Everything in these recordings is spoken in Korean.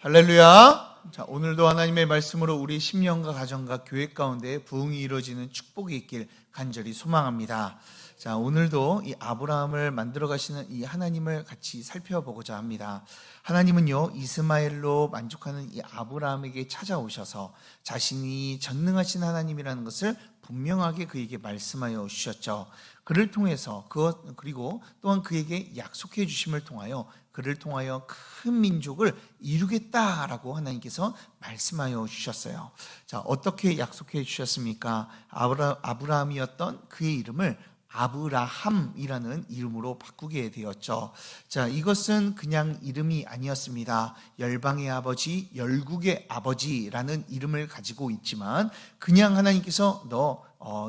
할렐루야. 자, 오늘도 하나님의 말씀으로 우리 심령과 가정과 교회 가운데 부흥이 이루어지는 축복이 있길 간절히 소망합니다. 자, 오늘도 이 아브라함을 만들어 가시는 이 하나님을 같이 살펴보고자 합니다. 하나님은요, 이스마엘로 만족하는 이 아브라함에게 찾아오셔서 자신이 전능하신 하나님이라는 것을 분명하게 그에게 말씀하여 주셨죠. 그를 통해서 그리고 또한 그에게 약속해 주심을 통하여 그를 통하여 큰 민족을 이루겠다라고 하나님께서 말씀하여 주셨어요. 자, 어떻게 약속해 주셨습니까? 아브라함이었던 그의 이름을 아브라함이라는 이름으로 바꾸게 되었죠. 자, 이것은 그냥 이름이 아니었습니다. 열방의 아버지, 열국의 아버지라는 이름을 가지고 있지만 그냥 하나님께서 너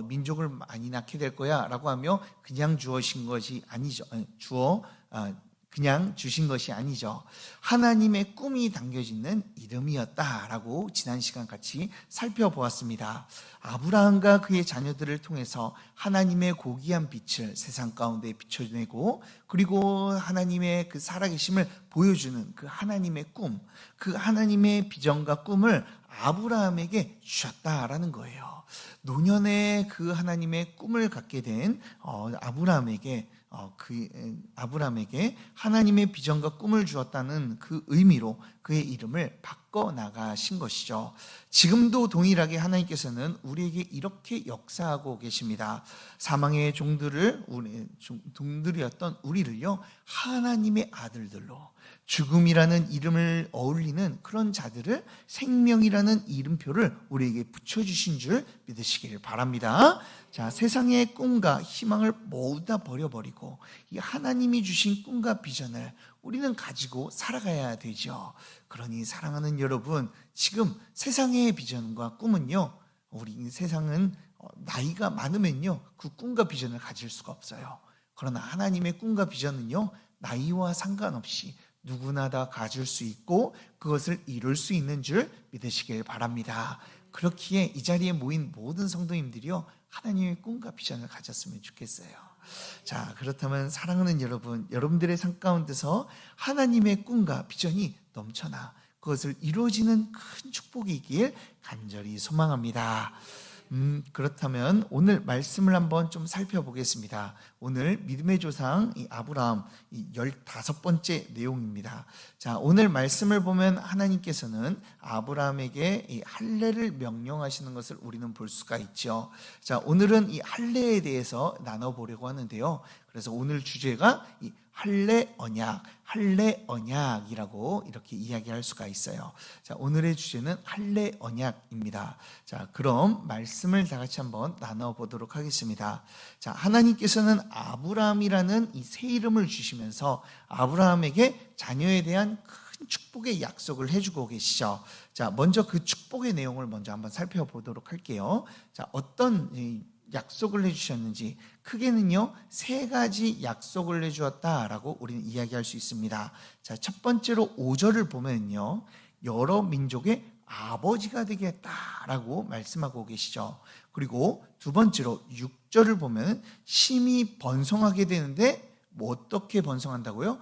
민족을 많이 낳게 될 거야 라고 하며 그냥 주신 것이 아니죠. 그냥 주신 것이 아니죠. 하나님의 꿈이 담겨지는 이름이었다라고 지난 시간 같이 살펴보았습니다. 아브라함과 그의 자녀들을 통해서 하나님의 고귀한 빛을 세상 가운데 비춰내고 그리고 하나님의 그 살아계심을 보여주는 그 하나님의 꿈, 그 하나님의 비전과 꿈을 아브라함에게 주셨다라는 거예요. 노년에 그 하나님의 꿈을 갖게 된 아브라함에게 하나님의 비전과 꿈을 주었다는 그 의미로 그의 이름을 바꿔 나가신 것이죠. 지금도 동일하게 하나님께서는 우리에게 이렇게 역사하고 계십니다. 사망의 종들이었던 우리를요, 하나님의 아들들로 죽음이라는 이름을 어울리는 그런 자들을 생명이라는 이름표를 우리에게 붙여주신 줄 믿으시길 바랍니다. 자, 세상의 꿈과 희망을 모두 다 버려버리고 이 하나님이 주신 꿈과 비전을 우리는 가지고 살아가야 되죠. 그러니 사랑하는 여러분, 지금 세상의 비전과 꿈은요, 우리 세상은 나이가 많으면요 그 꿈과 비전을 가질 수가 없어요. 그러나 하나님의 꿈과 비전은요, 나이와 상관없이 누구나 다 가질 수 있고 그것을 이룰 수 있는 줄 믿으시길 바랍니다. 그렇기에 이 자리에 모인 모든 성도님들이요, 하나님의 꿈과 비전을 가졌으면 좋겠어요. 자, 그렇다면 사랑하는 여러분, 여러분들의 삶 가운데서 하나님의 꿈과 비전이 넘쳐나 그것을 이루어지는 큰 축복이 있길 간절히 소망합니다. 그렇다면 오늘 말씀을 한번 좀 살펴보겠습니다. 오늘 믿음의 조상 이 아브라함 15번째 내용입니다. 자, 오늘 말씀을 보면 하나님께서는 아브라함에게 이 할례를 명령하시는 것을 우리는 볼 수가 있죠. 자, 오늘은 이 할례에 대해서 나눠보려고 하는데요. 그래서 오늘 주제가 이 할례 언약이라고 이렇게 이야기할 수가 있어요. 자, 오늘의 주제는 할례 언약입니다. 자, 그럼 말씀을 다 같이 한번 나눠보도록 하겠습니다. 자, 하나님께서는 아브라함이라는 이 새 이름을 주시면서 아브라함에게 자녀에 대한 큰 축복의 약속을 해주고 계시죠. 자, 먼저 그 축복의 내용을 먼저 한번 살펴보도록 할게요. 자, 어떤 약속을 해주셨는지 크게는요 3가지 약속을 해주었다라고 우리는 이야기할 수 있습니다. 자, 첫 번째로 5절을 보면요, 여러 민족의 아버지가 되겠다라고 말씀하고 계시죠. 그리고 두 번째로 6절을 보면 심히 번성하게 되는데 어떻게 번성한다고요?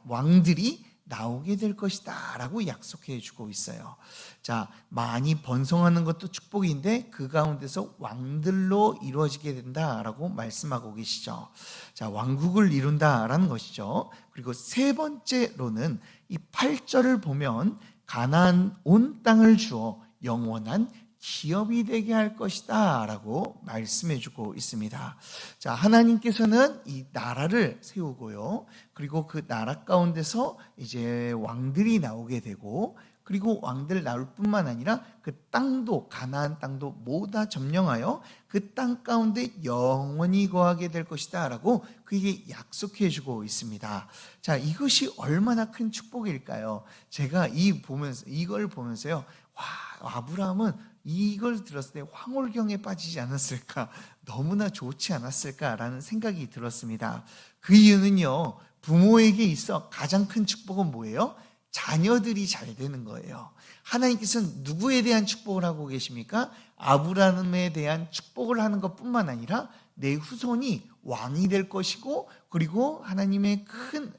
왕들이 나오게 될 것이다 라고 약속해 주고 있어요. 자, 많이 번성하는 것도 축복인데 그 가운데서 왕들로 이루어지게 된다라고 말씀하고 계시죠. 자, 왕국을 이룬다라는 것이죠. 그리고 세 번째로는 이 8절을 보면 가나안 온 땅을 주어 영원한 기업이 되게 할 것이다 라고 말씀해 주고 있습니다. 자, 하나님께서는 이 나라를 세우고요, 그리고 그 나라 가운데서 이제 왕들이 나오게 되고, 그리고 왕들 나올 뿐만 아니라 그 땅도, 가나안 땅도 모두 다 점령하여 그 땅 가운데 영원히 거하게 될 것이다 라고 그에게 약속해 주고 있습니다. 자, 이것이 얼마나 큰 축복일까요? 제가 이걸 보면서요, 와, 아브라함은 이걸 들었을 때 황홀경에 빠지지 않았을까, 너무나 좋지 않았을까라는 생각이 들었습니다. 그 이유는요, 부모에게 있어 가장 큰 축복은 뭐예요? 자녀들이 잘 되는 거예요. 하나님께서는 누구에 대한 축복을 하고 계십니까? 아브라함에 대한 축복을 하는 것뿐만 아니라 내 후손이 왕이 될 것이고, 그리고 하나님의 큰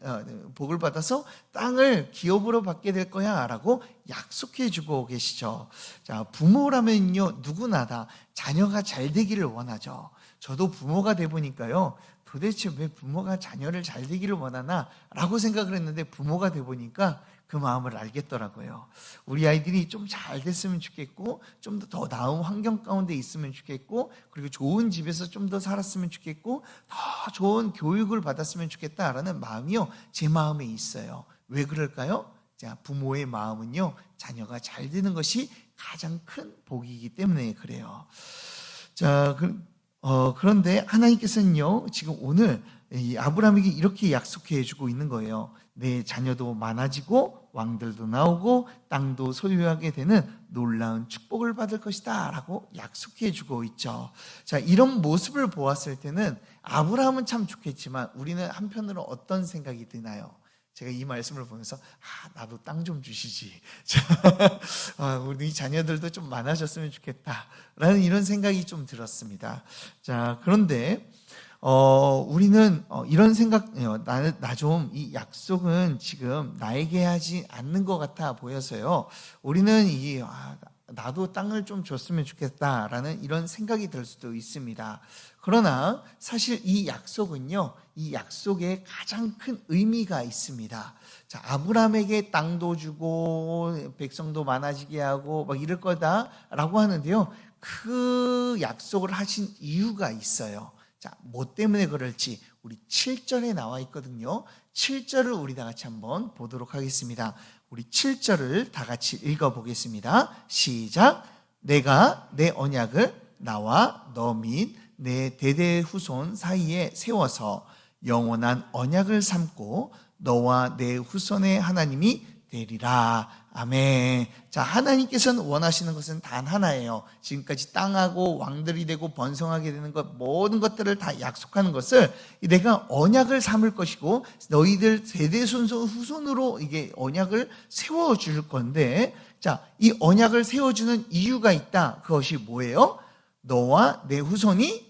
복을 받아서 땅을 기업으로 받게 될 거야 라고 약속해 주고 계시죠. 자, 부모라면요, 누구나 다 자녀가 잘 되기를 원하죠. 저도 부모가 돼 보니까요, 도대체 왜 부모가 자녀를 잘 되기를 원하나 라고 생각을 했는데, 부모가 돼 보니까 그 마음을 알겠더라고요. 우리 아이들이 좀 잘 됐으면 좋겠고, 좀 더 나은 환경 가운데 있으면 좋겠고, 그리고 좋은 집에서 좀 더 살았으면 좋겠고, 더 좋은 교육을 받았으면 좋겠다라는 마음이요, 제 마음에 있어요. 왜 그럴까요? 자, 부모의 마음은요, 자녀가 잘 되는 것이 가장 큰 복이기 때문에 그래요. 자, 그런데 하나님께서는요, 지금 오늘 이 아브라함에게 이렇게 약속해 주고 있는 거예요. 내 자녀도 많아지고 왕들도 나오고 땅도 소유하게 되는 놀라운 축복을 받을 것이다 라고 약속해 주고 있죠. 자, 이런 모습을 보았을 때는 아브라함은 참 좋겠지만 우리는 한편으로 어떤 생각이 드나요? 제가 이 말씀을 보면서 나도 땅 좀 주시지. 우리 자녀들도 좀 많아졌으면 좋겠다라는 이런 생각이 좀 들었습니다. 자, 그런데 우리는 이런 생각이에요. 나 좀 이 약속은 지금 나에게 하지 않는 것 같아 보여서요. 우리는 나도 땅을 좀 줬으면 좋겠다라는 이런 생각이 들 수도 있습니다. 그러나 사실 이 약속은요, 이 약속에 가장 큰 의미가 있습니다. 자, 아브라함에게 땅도 주고 백성도 많아지게 하고 막 이럴 거다라고 하는데요, 그 약속을 하신 이유가 있어요. 자, 뭐 때문에 그럴지 우리 7절에 나와 있거든요. 7절을 우리 다 같이 한번 보도록 하겠습니다. 우리 7절을 다 같이 읽어보겠습니다. 시작. 내가 내 언약을 나와 너 및 내 대대 후손 사이에 세워서 영원한 언약을 삼고 너와 내 후손의 하나님이 되리라. 아멘. 자, 하나님께서는 원하시는 것은 단 하나예요. 지금까지 땅하고 왕들이 되고 번성하게 되는 것, 모든 것들을 다 약속하는 것을 내가 언약을 삼을 것이고 너희들 세대 후손으로 이게 언약을 세워줄 건데, 자, 이 언약을 세워주는 이유가 있다. 그것이 뭐예요? 너와 내 후손에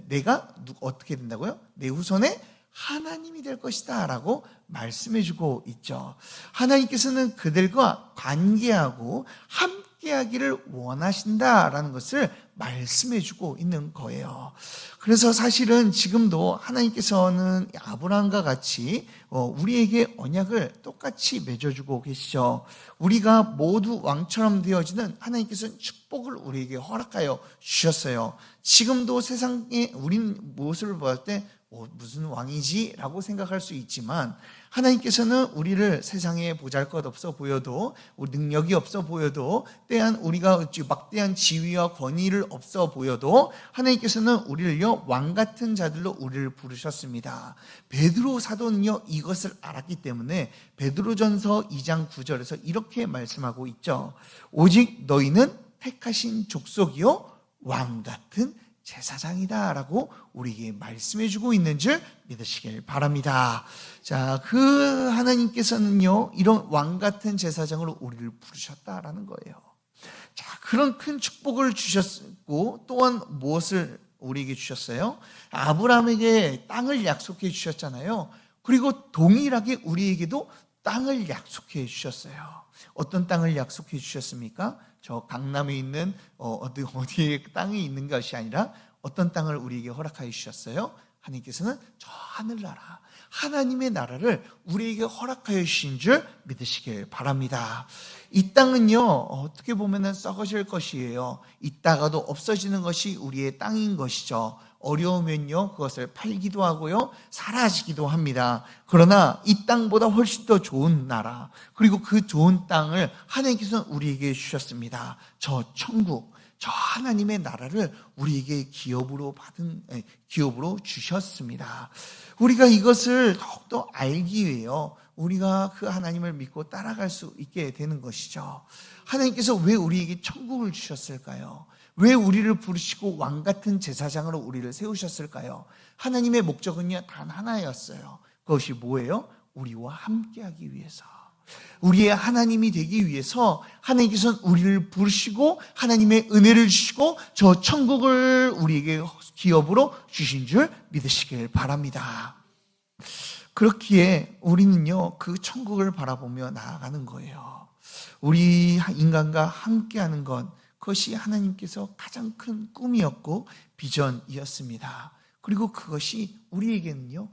내가 어떻게 된다고요? 내 후손에 하나님이 될 것이다 라고 말씀해주고 있죠. 하나님께서는 그들과 관계하고 함께하기를 원하신다라는 것을 말씀해주고 있는 거예요. 그래서 사실은 지금도 하나님께서는 아브라함과 같이 우리에게 언약을 똑같이 맺어주고 계시죠. 우리가 모두 왕처럼 되어지는 하나님께서는 축복을 우리에게 허락하여 주셨어요. 지금도 세상에 우린 무엇을 보았을 때 무슨 왕이지? 라고 생각할 수 있지만 하나님께서는 우리를 세상에 보잘것없어 보여도 능력이 없어 보여도 우리가 막대한 지위와 권위를 없어 보여도 하나님께서는 우리를요 왕같은 자들로 우리를 부르셨습니다. 베드로 사도는요 이것을 알았기 때문에 베드로전서 2장 9절에서 이렇게 말씀하고 있죠. 오직 너희는 택하신 족속이요 왕같은 제사장이다 라고 우리에게 말씀해 주고 있는 줄 믿으시길 바랍니다. 자, 그 하나님께서는요 이런 왕같은 제사장으로 우리를 부르셨다라는 거예요. 자, 그런 큰 축복을 주셨고 또한 무엇을 우리에게 주셨어요? 아브라함에게 땅을 약속해 주셨잖아요. 그리고 동일하게 우리에게도 땅을 약속해 주셨어요. 어떤 땅을 약속해 주셨습니까? 저 강남에 있는 어디에 땅이 있는 것이 아니라 어떤 땅을 우리에게 허락하여 주셨어요? 하나님께서는 저 하늘나라 하나님의 나라를 우리에게 허락하여 주신 줄 믿으시길 바랍니다. 이 땅은요 어떻게 보면 썩어질 것이에요. 있다가도 없어지는 것이 우리의 땅인 것이죠. 어려우면요 그것을 팔기도 하고요 사라지기도 합니다. 그러나 이 땅보다 훨씬 더 좋은 나라, 그리고 그 좋은 땅을 하나님께서는 우리에게 주셨습니다. 저 천국, 저 하나님의 나라를 우리에게 기업으로 주셨습니다. 우리가 이것을 더욱더 알기 위해요 우리가 그 하나님을 믿고 따라갈 수 있게 되는 것이죠. 하나님께서 왜 우리에게 천국을 주셨을까요? 왜 우리를 부르시고 왕같은 제사장으로 우리를 세우셨을까요? 하나님의 목적은요 단 하나였어요. 그것이 뭐예요? 우리와 함께하기 위해서. 우리의 하나님이 되기 위해서 하나님께서는 우리를 부르시고 하나님의 은혜를 주시고 저 천국을 우리에게 기업으로 주신 줄 믿으시길 바랍니다. 그렇기에 우리는요, 그 천국을 바라보며 나아가는 거예요. 우리 인간과 함께하는 것, 그것이 하나님께서 가장 큰 꿈이었고 비전이었습니다. 그리고 그것이 우리에게는요,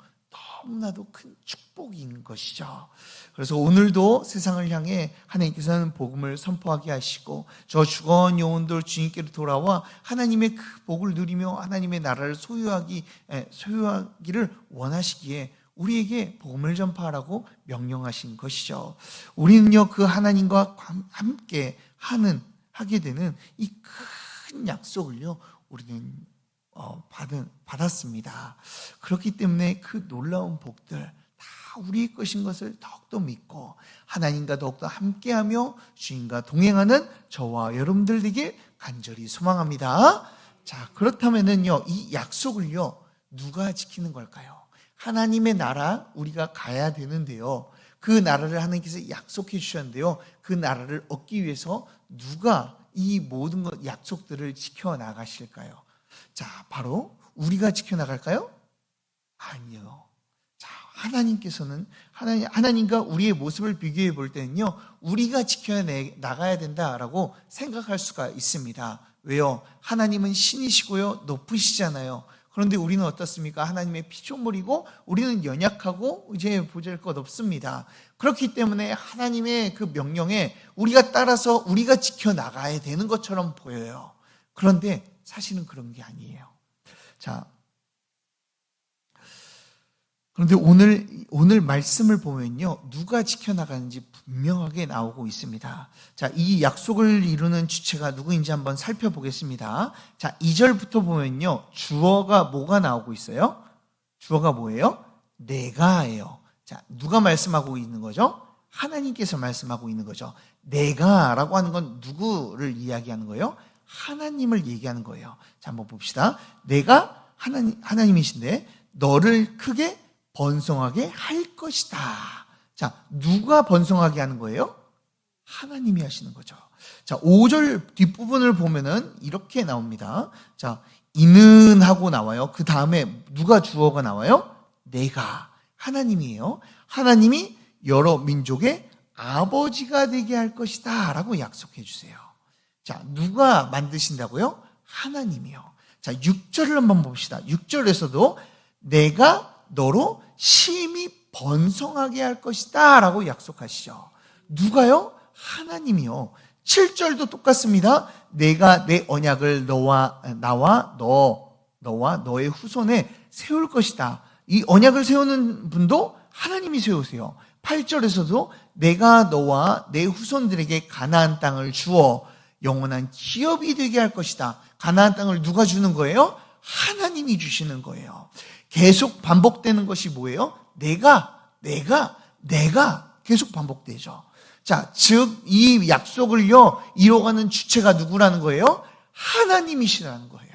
너무나도 큰 축복인 것이죠. 그래서 오늘도 세상을 향해 하나님께서는 복음을 선포하게 하시고 저 죽어온 영혼들 주님께로 돌아와 하나님의 그 복을 누리며 하나님의 나라를 소유하기를 원하시기에 우리에게 복음을 전파하라고 명령하신 것이죠. 우리는요, 그 하나님과 함께 하게 되는 이 큰 약속을요, 우리는 받았습니다. 그렇기 때문에 그 놀라운 복들 다 우리의 것인 것을 더욱더 믿고 하나님과 더욱더 함께하며 주님과 동행하는 저와 여러분들 되길 간절히 소망합니다. 자, 그렇다면은요, 이 약속을요, 누가 지키는 걸까요? 하나님의 나라 우리가 가야 되는데요, 그 나라를 하나님께서 약속해 주셨는데요, 그 나라를 얻기 위해서 누가 이 모든 약속들을 지켜나가실까요? 자, 바로 우리가 지켜나갈까요? 아니요. 자, 하나님께서는 하나님과 우리의 모습을 비교해 볼 때는요, 우리가 지켜나가야 된다라고 생각할 수가 있습니다. 왜요? 하나님은 신이시고요, 높으시잖아요. 그런데 우리는 어떻습니까? 하나님의 피조물이고 우리는 연약하고 이제 보잘것없습니다. 그렇기 때문에 하나님의 그 명령에 우리가 따라서 우리가 지켜나가야 되는 것처럼 보여요. 그런데 사실은 그런 게 아니에요. 자, 그런데 오늘 말씀을 보면요, 누가 지켜나가는지 분명하게 나오고 있습니다. 자, 이 약속을 이루는 주체가 누구인지 한번 살펴보겠습니다. 자, 2절부터 보면요, 주어가 뭐가 나오고 있어요? 주어가 뭐예요? 내가예요. 자, 누가 말씀하고 있는 거죠? 하나님께서 말씀하고 있는 거죠. 내가라고 하는 건 누구를 이야기하는 거예요? 하나님을 얘기하는 거예요. 자, 한번 봅시다. 내가 하나님이신데 너를 크게 번성하게 할 것이다. 자, 누가 번성하게 하는 거예요? 하나님이 하시는 거죠. 자, 5절 뒷부분을 보면은 이렇게 나옵니다. 자, 이는 하고 나와요. 그 다음에 누가 주어가 나와요? 내가. 하나님이에요. 하나님이 여러 민족의 아버지가 되게 할 것이다 라고 약속해 주세요. 자, 누가 만드신다고요? 하나님이요. 자, 6절을 한번 봅시다. 6절에서도 내가 너로 심히 번성하게 할 것이다 라고 약속하시죠. 누가요? 하나님이요. 7절도 똑같습니다. 내가 내 언약을 너와 너의 후손에 세울 것이다. 이 언약을 세우는 분도 하나님이 세우세요. 8절에서도 내가 너와 내 후손들에게 가나안 땅을 주어 영원한 기업이 되게 할 것이다. 가나안 땅을 누가 주는 거예요? 하나님이 주시는 거예요. 계속 반복되는 것이 뭐예요? 내가 계속 반복되죠. 자, 즉 이 약속을요 이뤄가는 주체가 누구라는 거예요? 하나님이시라는 거예요.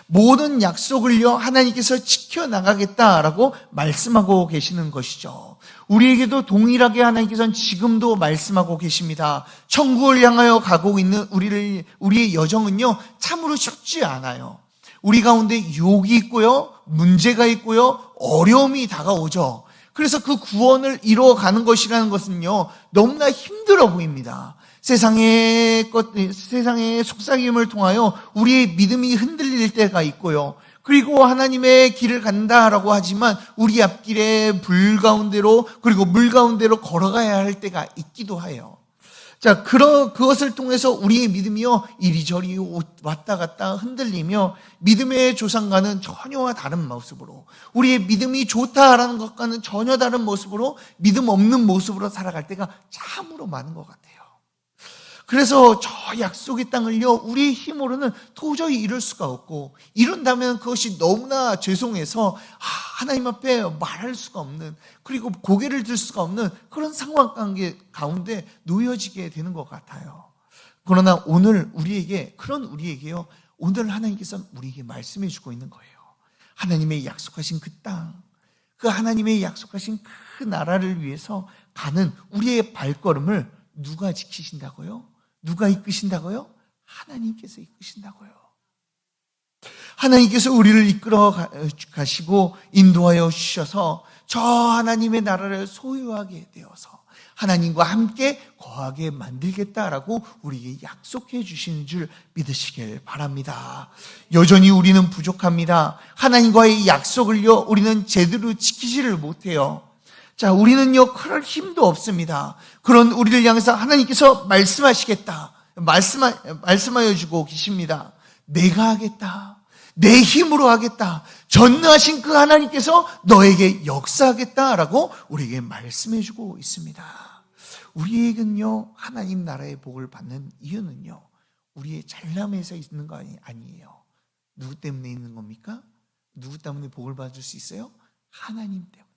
모든 약속을요 하나님께서 지켜나가겠다라고 말씀하고 계시는 것이죠. 우리에게도 동일하게 하나님께서는 지금도 말씀하고 계십니다. 천국을 향하여 가고 있는 우리의 여정은요 참으로 쉽지 않아요. 우리 가운데 유혹이 있고요, 문제가 있고요, 어려움이 다가오죠. 그래서 그 구원을 이루어가는 것이라는 것은요 너무나 힘들어 보입니다. 세상의 속삭임을 통하여 우리의 믿음이 흔들릴 때가 있고요. 그리고 하나님의 길을 간다라고 하지만 우리 앞길에 불 가운데로 그리고 물 가운데로 걸어가야 할 때가 있기도 해요. 자, 그것을 통해서 우리의 믿음이요 이리저리 왔다 갔다 흔들리며 믿음의 조상과는 전혀 다른 모습으로, 우리의 믿음이 좋다라는 것과는 전혀 다른 모습으로, 믿음 없는 모습으로 살아갈 때가 참으로 많은 것 같아요. 그래서 저 약속의 땅을요 우리의 힘으로는 도저히 이룰 수가 없고, 이룬다면 그것이 너무나 죄송해서 하나님 앞에 말할 수가 없는, 그리고 고개를 들 수가 없는 그런 상황관계 가운데 놓여지게 되는 것 같아요. 그러나 오늘 우리에게요 오늘 하나님께서 우리에게 말씀해 주고 있는 거예요. 하나님의 약속하신 그 땅, 그 하나님의 약속하신 그 나라를 위해서 가는 우리의 발걸음을 누가 지키신다고요? 누가 이끄신다고요? 하나님께서 이끄신다고요. 하나님께서 우리를 이끌어 가시고 인도하여 주셔서 저 하나님의 나라를 소유하게 되어서 하나님과 함께 거하게 만들겠다라고 우리에게 약속해 주시는 줄 믿으시길 바랍니다. 여전히 우리는 부족합니다. 하나님과의 약속을요, 우리는 제대로 지키지를 못해요. 자, 우리는요, 그럴 힘도 없습니다. 그런 우리를 향해서 하나님께서 말씀하시겠다. 말씀하여 주고 계십니다. 내가 하겠다. 내 힘으로 하겠다. 전능하신 그 하나님께서 너에게 역사하겠다라고 우리에게 말씀해 주고 있습니다. 우리에게는요, 하나님 나라의 복을 받는 이유는요, 우리의 잘남에서 있는 거 아니에요. 누구 때문에 있는 겁니까? 누구 때문에 복을 받을 수 있어요? 하나님 때문에.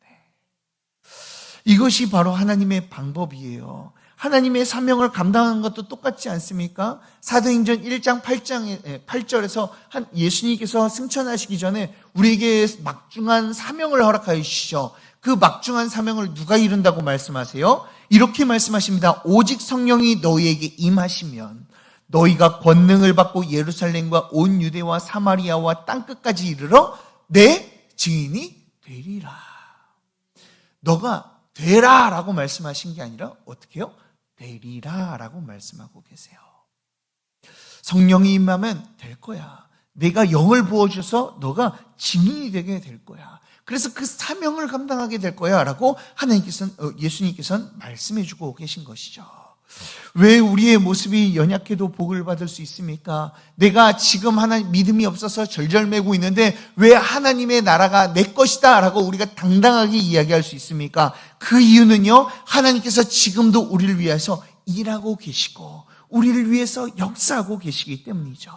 이것이 바로 하나님의 방법이에요. 하나님의 사명을 감당하는 것도 똑같지 않습니까? 사도행전 1장 8절에서 예수님께서 승천하시기 전에 우리에게 막중한 사명을 허락하여 주시죠. 그 막중한 사명을 누가 이룬다고 말씀하세요? 이렇게 말씀하십니다. 오직 성령이 너희에게 임하시면 너희가 권능을 받고 예루살렘과 온 유대와 사마리아와 땅끝까지 이르러 내 증인이 되리라. 너가 되라 라고 말씀하신 게 아니라 어떻게 해요? 되리라 라고 말씀하고 계세요. 성령이 임하면 될 거야. 내가 영을 부어줘서 너가 증인이 되게 될 거야. 그래서 그 사명을 감당하게 될 거야 라고 예수님께서는 말씀해 주고 계신 것이죠. 왜 우리의 모습이 연약해도 복을 받을 수 있습니까? 내가 지금 하나님 믿음이 없어서 절절매고 있는데 왜 하나님의 나라가 내 것이다 라고 우리가 당당하게 이야기할 수 있습니까? 그 이유는요, 하나님께서 지금도 우리를 위해서 일하고 계시고 우리를 위해서 역사하고 계시기 때문이죠.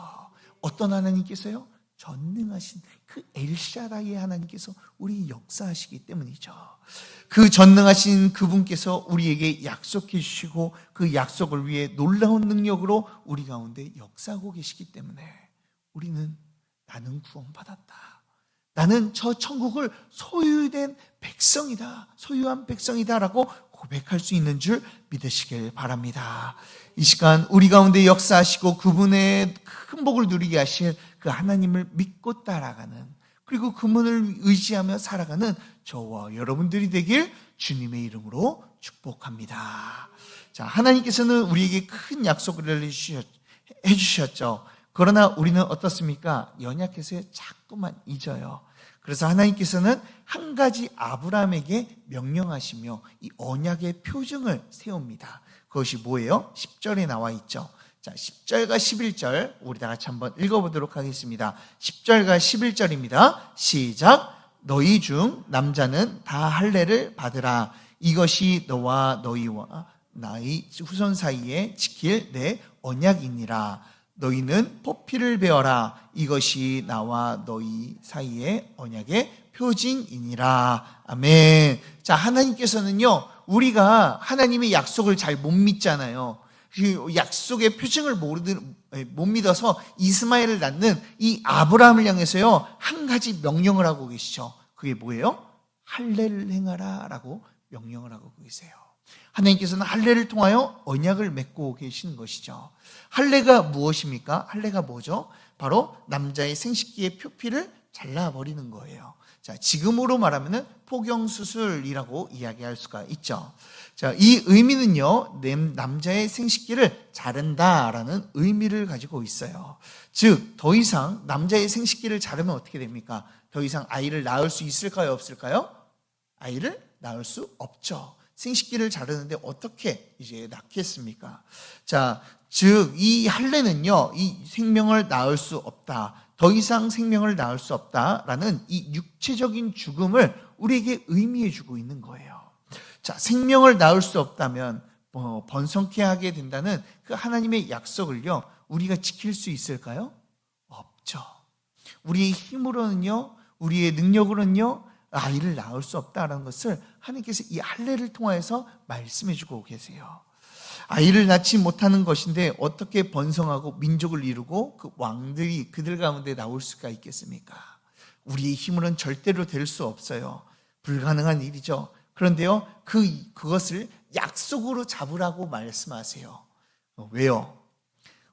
어떤 하나님께서요? 전능하신 그 엘샤다이의 하나님께서 우리 역사하시기 때문이죠. 그 전능하신 그분께서 우리에게 약속해 주시고 그 약속을 위해 놀라운 능력으로 우리 가운데 역사하고 계시기 때문에 우리는 나는 구원받았다. 나는 저 천국을 소유한 백성이다 라고 고백할 수 있는 줄 믿으시길 바랍니다. 이 시간 우리 가운데 역사하시고 그분의 큰 복을 누리게 하실 그 하나님을 믿고 따라가는, 그리고 그분을 의지하며 살아가는 저와 여러분들이 되길 주님의 이름으로 축복합니다. 자, 하나님께서는 우리에게 큰 약속을 해주셨죠. 그러나 우리는 어떻습니까? 연약해서 자꾸만 잊어요. 그래서 하나님께서는 한 가지 아브라함에게 명령하시며 이 언약의 표징을 세웁니다. 그것이 뭐예요? 10절에 나와 있죠. 자, 10절과 11절 우리 다 같이 한번 읽어보도록 하겠습니다. 10절과 11절입니다. 시작. 너희 중 남자는 다 할례를 받으라. 이것이 너와 너희와 나의 후손 사이에 지킬 내 언약이니라. 너희는 포피를 베어라. 이것이 나와 너희 사이의 언약의 표징이니라. 아멘. 자, 하나님께서는요, 우리가 하나님의 약속을 잘 못 믿잖아요. 그 약속의 표징을 못 믿어서 이스마엘을 낳는 이 아브라함을 향해서요, 한 가지 명령을 하고 계시죠. 그게 뭐예요? 할례를 행하라 라고 명령을 하고 계세요. 하나님께서는 할례를 통하여 언약을 맺고 계신 것이죠. 할례가 무엇입니까? 할례가 뭐죠? 바로 남자의 생식기의 표피를 잘라버리는 거예요. 자, 지금으로 말하면 포경수술이라고 이야기할 수가 있죠. 자, 이 의미는요, 남자의 생식기를 자른다라는 의미를 가지고 있어요. 즉, 더 이상 남자의 생식기를 자르면 어떻게 됩니까? 더 이상 아이를 낳을 수 있을까요? 없을까요? 아이를 낳을 수 없죠. 생식기를 자르는데 어떻게 이제 낳겠습니까? 자, 즉, 이 할례는요, 이 생명을 낳을 수 없다. 더 이상 생명을 낳을 수 없다라는 이 육체적인 죽음을 우리에게 의미해 주고 있는 거예요. 자, 생명을 낳을 수 없다면 번성케 하게 된다는 그 하나님의 약속을요, 우리가 지킬 수 있을까요? 없죠. 우리의 힘으로는요, 우리의 능력으로는요, 아이를 낳을 수 없다라는 것을 하나님께서 이 할례를 통해서 말씀해 주고 계세요. 아이를 낳지 못하는 것인데 어떻게 번성하고 민족을 이루고 그 왕들이 그들 가운데 나올 수가 있겠습니까? 우리의 힘으로는 절대로 될 수 없어요. 불가능한 일이죠. 그런데요, 그것을 약속으로 잡으라고 말씀하세요. 왜요?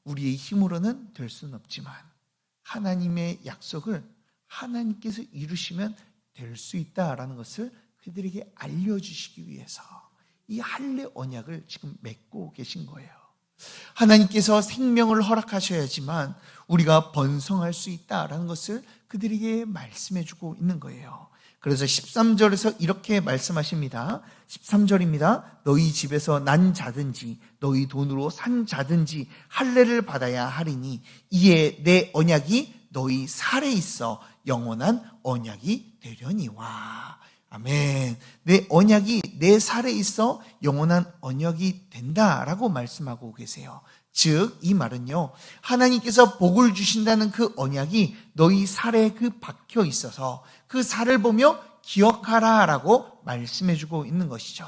우리의 힘으로는 될 수는 없지만 하나님의 약속을 하나님께서 이루시면 될 수 있다라는 것을 그들에게 알려주시기 위해서 이 할례 언약을 지금 맺고 계신 거예요. 하나님께서 생명을 허락하셔야지만 우리가 번성할 수 있다라는 것을 그들에게 말씀해 주고 있는 거예요. 그래서 13절에서 이렇게 말씀하십니다. 13절입니다. 너희 집에서 난 자든지 너희 돈으로 산 자든지 할례를 받아야 하리니 이에 내 언약이 너희 살에 있어 영원한 언약이 되려니와. 아멘. 내 언약이 내 살에 있어 영원한 언약이 된다라고 말씀하고 계세요. 즉 이 말은요, 하나님께서 복을 주신다는 그 언약이 너희 살에 박혀 있어서 그 살을 보며 기억하라라고 말씀해주고 있는 것이죠.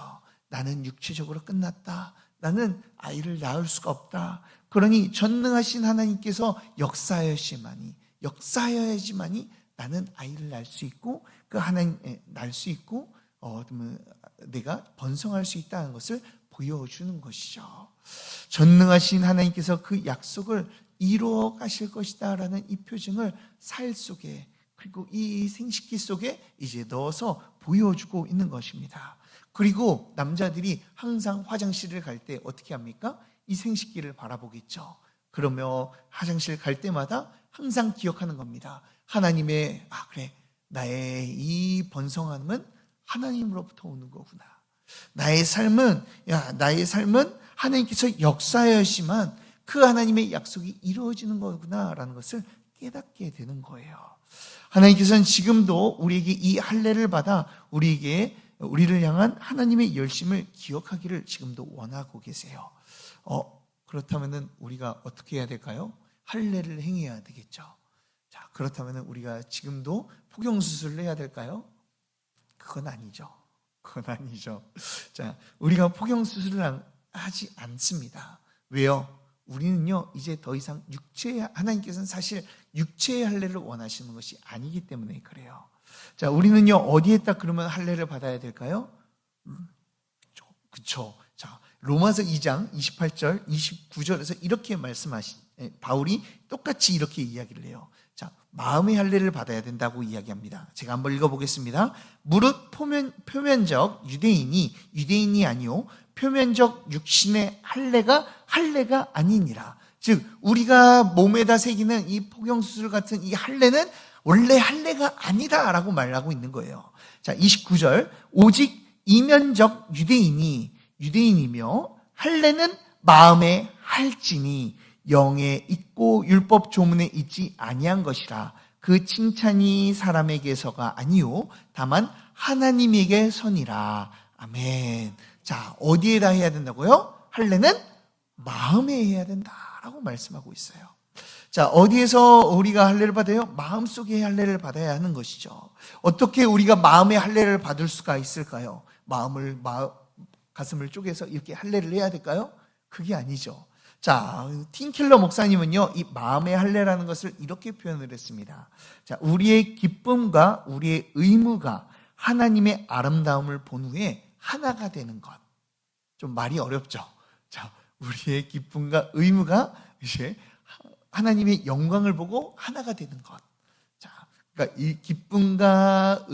나는 육체적으로 끝났다. 나는 아이를 낳을 수가 없다. 그러니 전능하신 하나님께서 역사하여야지만이 나는 아이를 낳을 수 있고 그 하나님 낳을 수 있고 내가 번성할 수 있다는 것을 보여주는 것이죠. 전능하신 하나님께서 그 약속을 이루어 가실 것이다라는 이 표징을 살 속에 그리고 이 생식기 속에 이제 넣어서 보여주고 있는 것입니다. 그리고 남자들이 항상 화장실을 갈 때 어떻게 합니까? 이 생식기를 바라보겠죠. 그러며 화장실 갈 때마다 항상 기억하는 겁니다. 하나님의 그래, 나의 이 번성함은 하나님으로부터 오는 거구나. 나의 삶은 하나님께서 역사하시지만 그 하나님의 약속이 이루어지는 거구나라는 것을 깨닫게 되는 거예요. 하나님께서는 지금도 우리에게 이 할례를 받아 우리를 향한 하나님의 열심을 기억하기를 지금도 원하고 계세요. 그렇다면 우리가 어떻게 해야 될까요? 할례를 행해야 되겠죠. 자, 그렇다면 우리가 지금도 포경수술을 해야 될까요? 그건 아니죠. 자, 우리가 포경수술을 하지 않습니다. 왜요? 우리는요, 이제 더 이상 하나님께서는 사실 육체의 할례를 원하시는 것이 아니기 때문에 그래요. 자, 우리는요, 어디에다 그러면 할례를 받아야 될까요? 그쵸. 자, 로마서 2장 28절, 29절에서 이렇게 바울이 똑같이 이렇게 이야기를 해요. 자, 마음의 할례를 받아야 된다고 이야기합니다. 제가 한번 읽어보겠습니다. 무릇 표면적 유대인이 아니요 표면적 육신의 할례가 아니니라. 즉 우리가 몸에다 새기는 이 포경수술 같은 이 할례는 원래 할례가 아니다라고 말하고 있는 거예요. 자, 29절 오직 이면적 유대인이며 할례는 마음에 할지니 영에 있고 율법 조문에 있지 아니한 것이라. 그 칭찬이 사람에게서가 아니요 다만 하나님에게 선이라. 아멘. 자, 어디에다 해야 된다고요? 할례는 마음에 해야 된다라고 말씀하고 있어요. 자, 어디에서 우리가 할례를 받아요? 마음속에 할례를 받아야 하는 것이죠. 어떻게 우리가 마음의 할례를 받을 수가 있을까요? 가슴을 쪼개서 이렇게 할례를 해야 될까요? 그게 아니죠. 자, 팀켈러 목사님은요, 이 마음의 할례라는 것을 이렇게 표현을 했습니다. 자, 우리의 기쁨과 우리의 의무가 하나님의 아름다움을 본 후에 하나가 되는 것. 좀 말이 어렵죠. 자, 우리의 기쁨과 의무가 이제 하나님의 영광을 보고 하나가 되는 것. 자, 그러니까 이 기쁨과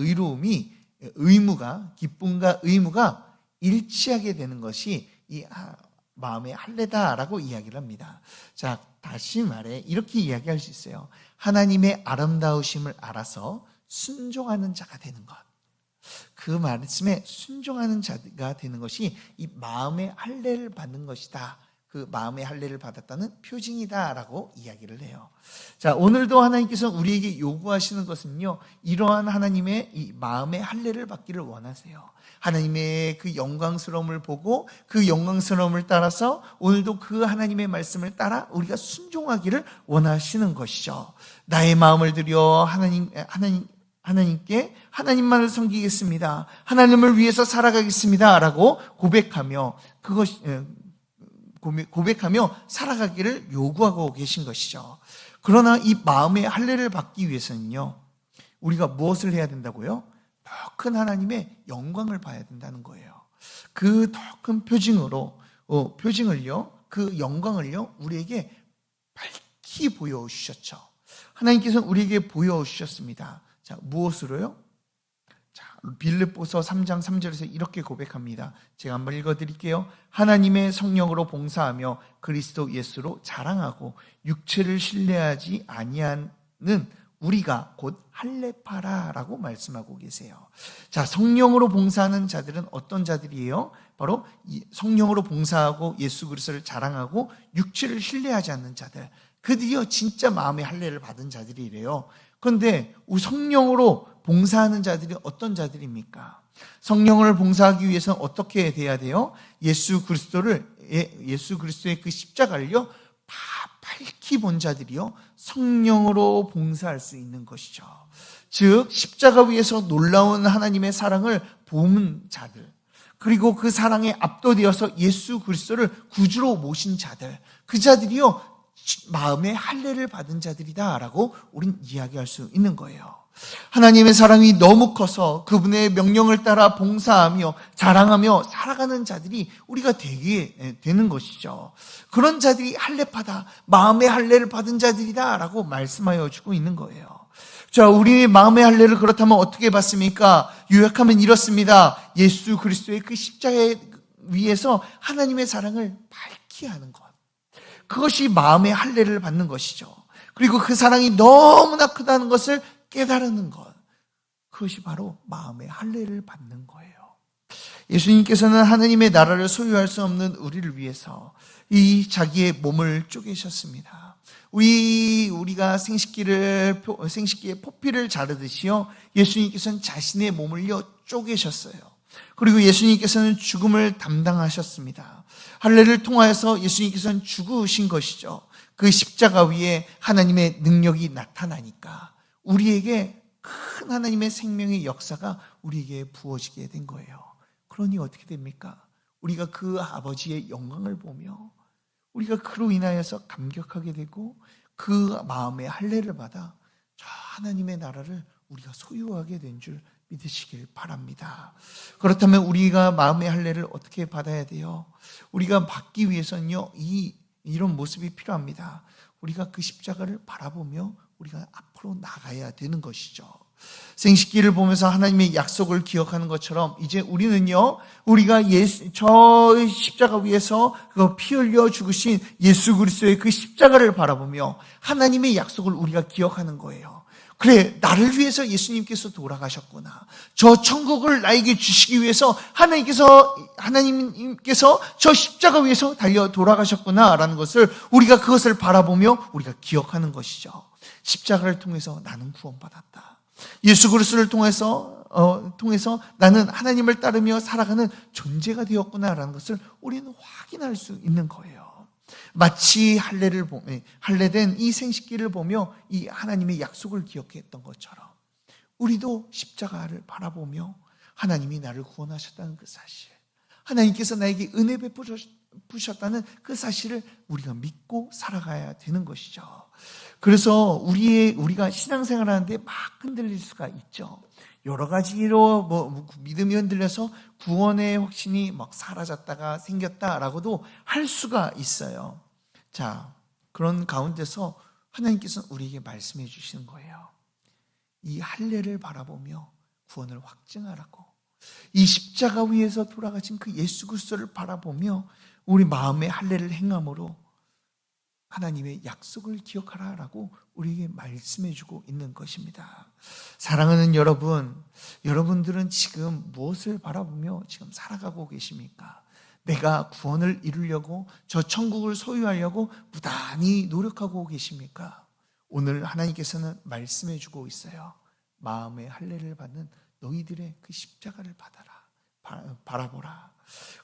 기쁨과 의무가 일치하게 되는 것이 이 마음의 할례다라고 이야기를 합니다. 자, 다시 말해 이렇게 이야기할 수 있어요. 하나님의 아름다우심을 알아서 순종하는 자가 되는 것. 그 말씀에 순종하는 자가 되는 것이 이 마음의 할례를 받는 것이다. 그 마음의 할례를 받았다는 표징이다라고 이야기를 해요. 자, 오늘도 하나님께서 우리에게 요구하시는 것은요, 이러한 하나님의 이 마음의 할례를 받기를 원하세요. 하나님의 그 영광스러움을 보고 그 영광스러움을 따라서 오늘도 그 하나님의 말씀을 따라 우리가 순종하기를 원하시는 것이죠. 나의 마음을 들여 하나님께 하나님만을 섬기겠습니다. 하나님을 위해서 살아가겠습니다. 라고 고백하며 살아가기를 요구하고 계신 것이죠. 그러나 이 마음의 할례를 받기 위해서는요, 우리가 무엇을 해야 된다고요? 더 큰 하나님의 영광을 봐야 된다는 거예요. 그 더 큰 표징을요, 그 영광을요, 우리에게 밝히 보여주셨죠. 하나님께서는 우리에게 보여주셨습니다. 자, 무엇으로요? 자, 빌립보서 3장 3절에서 이렇게 고백합니다. 제가 한번 읽어드릴게요. 하나님의 성령으로 봉사하며 그리스도 예수로 자랑하고 육체를 신뢰하지 아니하는 우리가 곧 할례파라라고 말씀하고 계세요. 자, 성령으로 봉사하는 자들은 어떤 자들이에요? 바로 성령으로 봉사하고 예수 그리스도를 자랑하고 육체를 신뢰하지 않는 자들, 그들이요 진짜 마음의 할례를 받은 자들이래요. 그런데 우리 성령으로 봉사하는 자들이 어떤 자들입니까? 성령을 봉사하기 위해서는 어떻게 돼야 돼요? 예수 그리스도의 그 십자가를요 밝히 본 자들이요 성령으로 봉사할 수 있는 것이죠. 즉 십자가 위에서 놀라운 하나님의 사랑을 본 자들, 그리고 그 사랑에 압도되어서 예수 그리스도를 구주로 모신 자들, 그 자들이요 마음의 할례를 받은 자들이다라고 우린 이야기할 수 있는 거예요. 하나님의 사랑이 너무 커서 그분의 명령을 따라 봉사하며 자랑하며 살아가는 자들이 우리가 되게 되는 것이죠. 그런 자들이 할례파다, 마음의 할례를 받은 자들이다라고 말씀하여 주고 있는 거예요. 자, 우리 마음의 할례를 그렇다면 어떻게 받습니까? 요약하면 이렇습니다. 예수 그리스도의 그 십자가 위에서 하나님의 사랑을 밝히 하는 것, 그것이 마음의 할례를 받는 것이죠. 그리고 그 사랑이 너무나 크다는 것을 깨달는 것, 그것이 바로 마음의 할례를 받는 거예요. 예수님께서는 하나님의 나라를 소유할 수 없는 우리를 위해서 이 자기의 몸을 쪼개셨습니다. 우리가 생식기에 포피를 자르듯이요, 예수님께서는 자신의 몸을요 쪼개셨어요. 그리고 예수님께서는 죽음을 담당하셨습니다. 할례를 통하여서 예수님께서는 죽으신 것이죠. 그 십자가 위에 하나님의 능력이 나타나니까 우리에게 큰 하나님의 생명의 역사가 우리에게 부어지게 된 거예요. 그러니 어떻게 됩니까? 우리가 그 아버지의 영광을 보며 우리가 그로 인하여서 감격하게 되고 그 마음의 할례를 받아 저 하나님의 나라를 우리가 소유하게 된 줄 믿으시길 바랍니다. 그렇다면 우리가 마음의 할례를 어떻게 받아야 돼요? 우리가 받기 위해서는요, 이런 모습이 필요합니다. 우리가 그 십자가를 바라보며 우리가 앞으로 나가야 되는 것이죠. 생식기를 보면서 하나님의 약속을 기억하는 것처럼 이제 우리는요, 우리가 저 십자가 위에서 그 피 흘려 죽으신 예수 그리스도의 그 십자가를 바라보며 하나님의 약속을 우리가 기억하는 거예요. 그래, 나를 위해서 예수님께서 돌아가셨구나. 저 천국을 나에게 주시기 위해서 하나님께서 저 십자가 위에서 달려 돌아가셨구나라는 것을 우리가 그것을 바라보며 우리가 기억하는 것이죠. 십자가를 통해서 나는 구원받았다. 예수 그리스도를 통해서 나는 하나님을 따르며 살아가는 존재가 되었구나라는 것을 우리는 확인할 수 있는 거예요. 마치 할례된 이 생식기를 보며 이 하나님의 약속을 기억했던 것처럼 우리도 십자가를 바라보며 하나님이 나를 구원하셨다는 그 사실, 하나님께서 나에게 은혜 베푸셨다는 그 사실을 우리가 믿고 살아가야 되는 것이죠. 그래서 우리가 신앙생활 하는데 막 흔들릴 수가 있죠. 여러 가지로 믿음이 흔들려서 구원의 확신이 막 사라졌다가 생겼다라고도 할 수가 있어요. 자, 그런 가운데서 하나님께서는 우리에게 말씀해 주시는 거예요. 이 할례를 바라보며 구원을 확증하라고. 이 십자가 위에서 돌아가신 그 예수 그리스도를 바라보며 우리 마음의 할례를 행함으로 하나님의 약속을 기억하라라고 우리에게 말씀해 주고 있는 것입니다. 사랑하는 여러분들은 지금 무엇을 바라보며 지금 살아가고 계십니까? 내가 구원을 이루려고, 저 천국을 소유하려고 부단히 노력하고 계십니까? 오늘 하나님께서는 말씀해 주고 있어요. 마음의 할례를 받는 너희들의 그 십자가를 바라보라.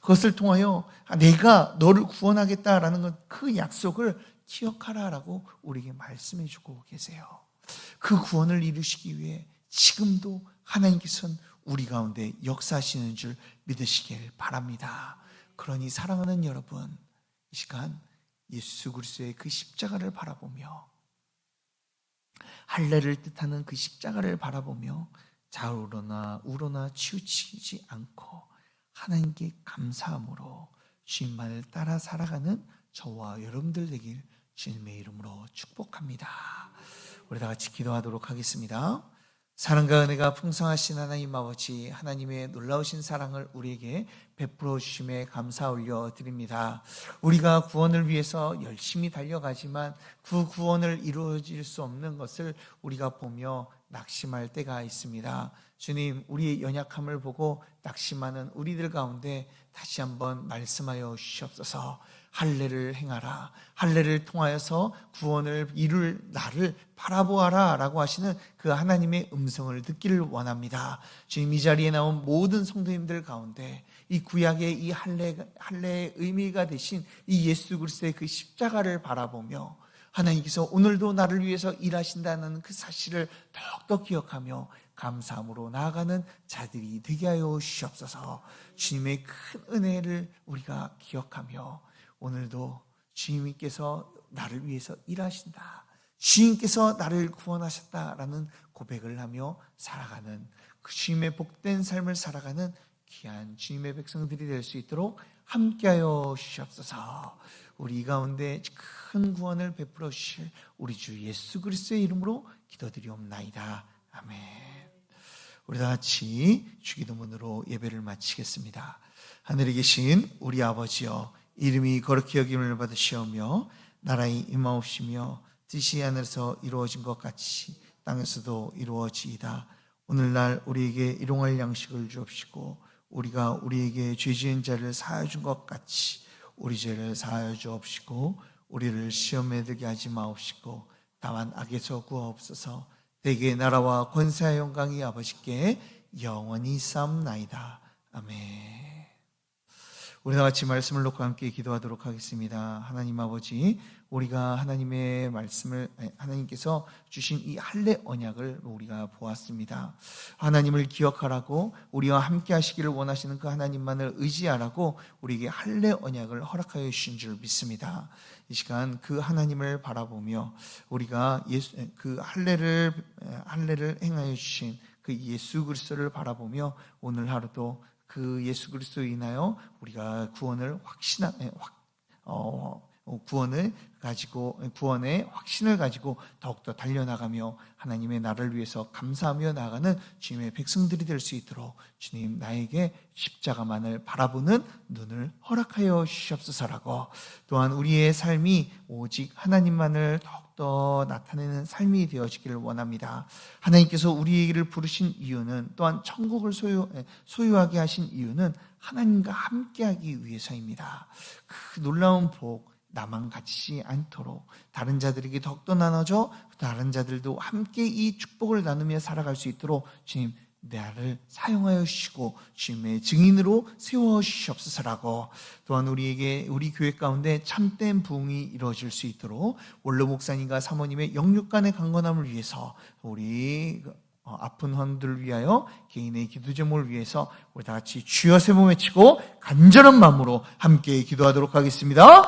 그것을 통하여 내가 너를 구원하겠다라는 그 약속을 기억하라라고 우리에게 말씀해 주고 계세요. 그 구원을 이루시기 위해 지금도 하나님께서는 우리 가운데 역사하시는 줄 믿으시길 바랍니다. 그러니 사랑하는 여러분, 이 시간 예수 그리스도의 그 십자가를 바라보며, 할례를 뜻하는 그 십자가를 바라보며 좌우로나 우로나 치우치지 않고 하나님께 감사함으로 주님만을 따라 살아가는 저와 여러분들 되길 주님의 이름으로 축복합니다. 우리 다 같이 기도하도록 하겠습니다. 사랑과 은혜가 풍성하신 하나님 아버지, 하나님의 놀라우신 사랑을 우리에게 베풀어 주심에 감사 올려드립니다. 우리가 구원을 위해서 열심히 달려가지만 그 구원을 이루어질 수 없는 것을 우리가 보며 낙심할 때가 있습니다. 주님, 우리의 연약함을 보고 낙심하는 우리들 가운데 다시 한번 말씀하여 주시옵소서. 할례를 행하라, 할례를 통하여서 구원을 이룰 나를 바라보아라 라고 하시는 그 하나님의 음성을 듣기를 원합니다. 주님, 이 자리에 나온 모든 성도님들 가운데 이 구약의 이 할례의 의미가 되신 이 예수 그리스도의 그 십자가를 바라보며 하나님께서 오늘도 나를 위해서 일하신다는 그 사실을 더욱더 기억하며 감사함으로 나아가는 자들이 되게 하여 주시옵소서. 주님의 큰 은혜를 우리가 기억하며 오늘도 주님께서 나를 위해서 일하신다, 주님께서 나를 구원하셨다라는 고백을 하며 살아가는 그 주님의 복된 삶을 살아가는 귀한 주님의 백성들이 될 수 있도록 함께하여 주시옵소서. 우리 가운데 큰 구원을 베풀어 주실 우리 주 예수 그리스도의 이름으로 기도드리옵나이다. 아멘. 우리 다 같이 주기도문으로 예배를 마치겠습니다. 하늘에 계신 우리 아버지여, 이름이 거룩히 여김을 받으시오며 나라의 임하옵시며 뜻이 하늘에서 이루어진 것 같이 땅에서도 이루어지이다. 오늘날 우리에게 일용할 양식을 주옵시고 우리가 우리에게 죄 지은 자를 사하여 준 것 같이 우리 죄를 사하여 주옵시고 우리를 시험에 들게 하지 마옵시고 다만 악에서 구하옵소서. 대개 나라와 권세와 영광이 아버지께 영원히 있사옵나이다. 아멘. 우리 다 같이 말씀을 놓고 함께 기도하도록 하겠습니다. 하나님 아버지, 우리가 하나님의 말씀을, 하나님께서 주신 이 할례 언약을 우리가 보았습니다. 하나님을 기억하라고, 우리와 함께 하시기를 원하시는 그 하나님만을 의지하라고 우리에게 할례 언약을 허락하여 주신 줄 믿습니다. 이 시간 그 하나님을 바라보며 우리가 그 할례를 행하여 주신 그 예수 그리스도를 바라보며 오늘 하루도 그 예수 그리스도로 인하여 우리가 구원의 확신을 가지고 더욱더 달려나가며 하나님의 나라를 위해서 감사하며 나아가는 주님의 백성들이 될 수 있도록 주님, 나에게 십자가만을 바라보는 눈을 허락하여 주시옵소서라고, 또한 우리의 삶이 오직 하나님만을 더욱더 나타내는 삶이 되어지기를 원합니다. 하나님께서 우리를 부르신 이유는, 또한 천국을 소유하게 하신 이유는 하나님과 함께하기 위해서입니다. 그 놀라운 복, 나만 갖지 않도록 다른 자들에게 더욱더 나눠져 다른 자들도 함께 이 축복을 나누며 살아갈 수 있도록 주님, 나를 사용하여 주시고 주님의 증인으로 세워 주시옵소서라고, 또한 우리 교회 가운데 참된 부흥이 이루어질 수 있도록 원로 목사님과 사모님의 영육간의 강건함을 위해서, 우리 아픈 환들을 위하여 개인의 기도 제목을 위해서 우리 다 같이 주여 세 번 외치고 간절한 마음으로 함께 기도하도록 하겠습니다.